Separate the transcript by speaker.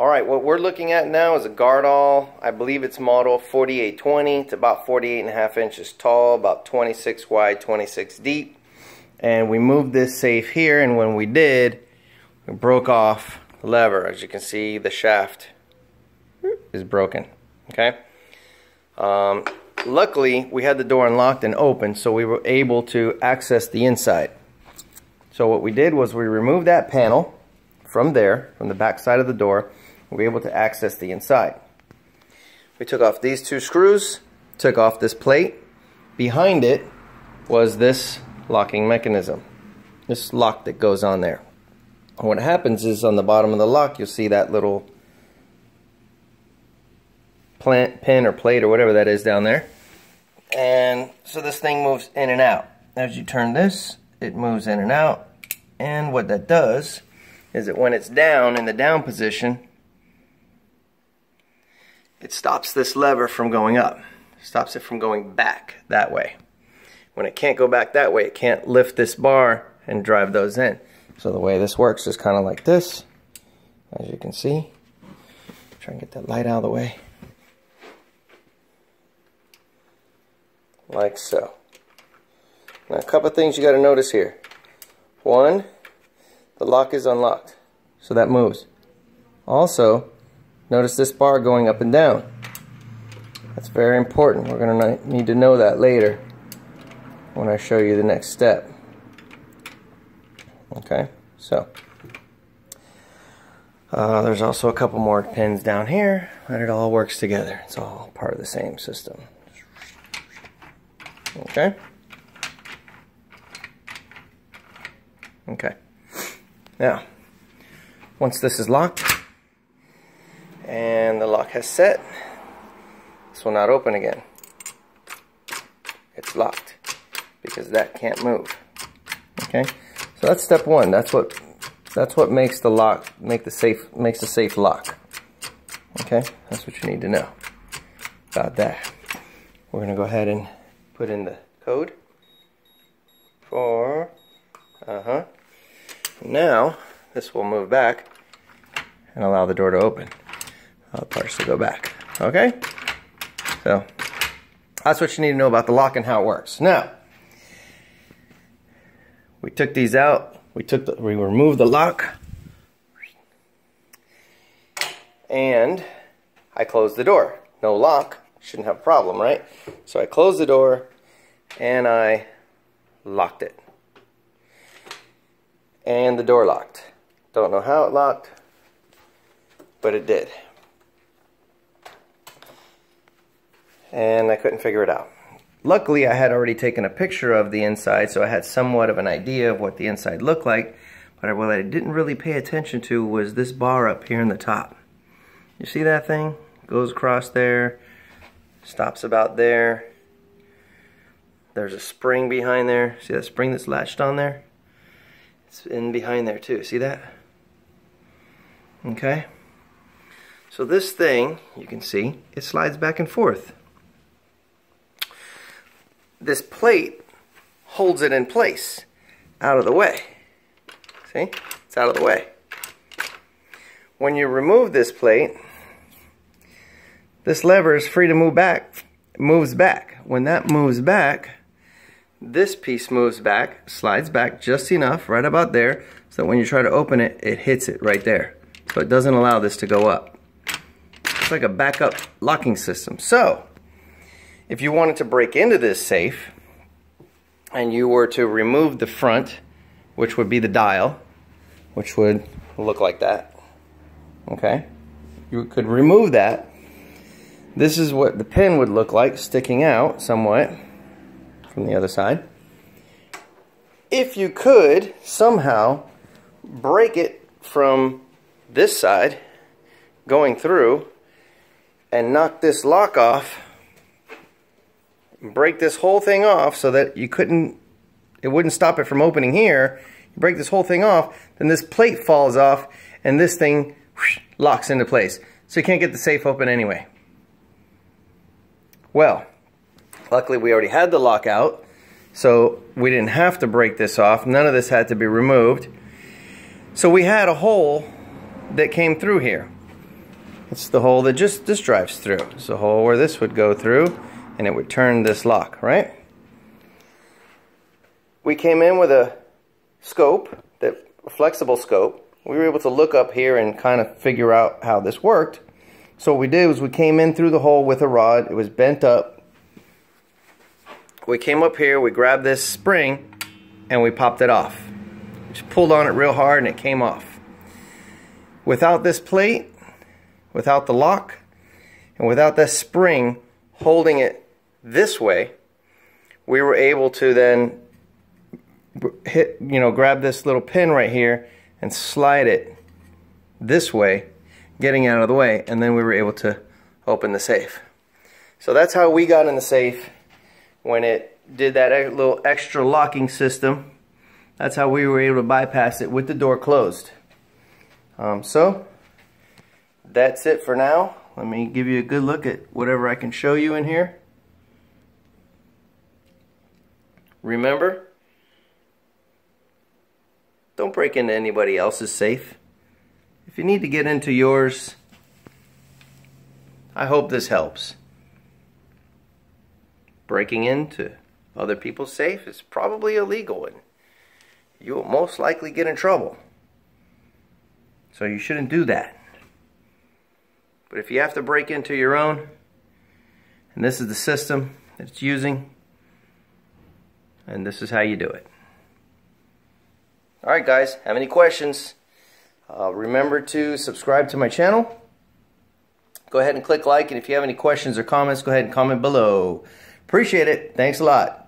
Speaker 1: Alright, what we're looking at now is a Gardall, I believe it's model 4820. It's about 48.5 inches tall, about 26 wide, 26 deep. And we moved this safe here, and when we did, we broke off the lever. As you can see, the shaft is broken. Okay. Luckily, we had the door unlocked and open, so we were able to access the inside. So what we did was we removed that panel from there, from the back side of the door. We were able to access the inside. We took off these two screws, took off this plate. Behind it was this locking mechanism, this lock that goes on there. And what happens is on the bottom of the lock, you'll see that little pin or plate or whatever that is down there. And so this thing moves in and out. As you turn this, it moves in and out. And what that does is that when it's down, in the down position, it stops this lever from going up. Stops it from going back that way. When it can't go back that way, it can't lift this bar and drive those in. So the way this works is kind of like this, as you can see. Try and get that light out of the way. Like so. Now a couple of things you got to notice here. One, the lock is unlocked, so that moves. Also, notice this bar going up and down. That's very important. We're going to need to know that later when I show you the next step. Okay, so there's also a couple more pins down here, and it all works together. It's all part of the same system. Okay. Okay. Now, once this is locked and the lock has set, this will not open again. It's locked because that can't move. Okay. So that's step one. That's what makes the lock makes the safe lock. Okay. That's what you need to know about that. We're gonna go ahead and put in the code for Now this will move back and allow the door to open. The parts to go back. Okay? So that's what you need to know about the lock and how it works. Now, we took these out. We removed the lock, and I closed the door. No lock, shouldn't have a problem, right? So I closed the door and I locked it. And the door locked. Don't know how it locked, but it did. And I couldn't figure it out. Luckily, I had already taken a picture of the inside, so I had somewhat of an idea of what the inside looked like. But what I didn't really pay attention to was this bar up here in the top. You see that thing? Goes across there, stops about there. There's a spring behind there. See that spring that's latched on there? It's in behind there too. See that? Okay. So this thing, you can see, it slides back and forth. This plate holds it in place, out of the way. See? It's out of the way. When you remove this plate, this lever is free to move back. It moves back. When that moves back, this piece moves back, slides back just enough, right about there, so that when you try to open it, it hits it right there. So it doesn't allow this to go up. It's like a backup locking system. So, if you wanted to break into this safe, and you were to remove the front, which would be the dial, which would look like that, okay? You could remove that. This is what the pin would look like, sticking out somewhat from the other side. If you could somehow break it from this side, going through, and knock this lock off, break this whole thing off so that it wouldn't stop it from opening here. You break this whole thing off, then this plate falls off and this thing locks into place. So you can't get the safe open anyway. Well, luckily we already had the lock out, so we didn't have to break this off. None of this had to be removed. So we had a hole that came through here. It's the hole that just this drives through. It's the hole where this would go through, and it would turn this lock, right? We came in with a scope, a flexible scope. We were able to look up here and kind of figure out how this worked. So what we did was we came in through the hole with a rod. It was bent up. We came up here, we grabbed this spring, and we popped it off. Just pulled on it real hard and it came off. Without this plate, without the lock, and without that spring holding it this way, we were able to then grab this little pin right here and slide it this way, getting out of the way, and then we were able to open the safe. So that's how we got in the safe when it did that little extra locking system. That's how we were able to bypass it with the door closed. So that's it for now. Let me give you a good look at whatever I can show you in here. Remember, don't break into anybody else's safe. If you need to get into yours, I hope this helps. Breaking into other people's safe is probably illegal and you will most likely get in trouble. So you shouldn't do that. But if you have to break into your own, and this is the system that it's using, and this is how you do it. Alright guys, have any questions? Remember to subscribe to my channel. Go ahead and click like, and if you have any questions or comments, go ahead and comment below. Appreciate it. Thanks a lot.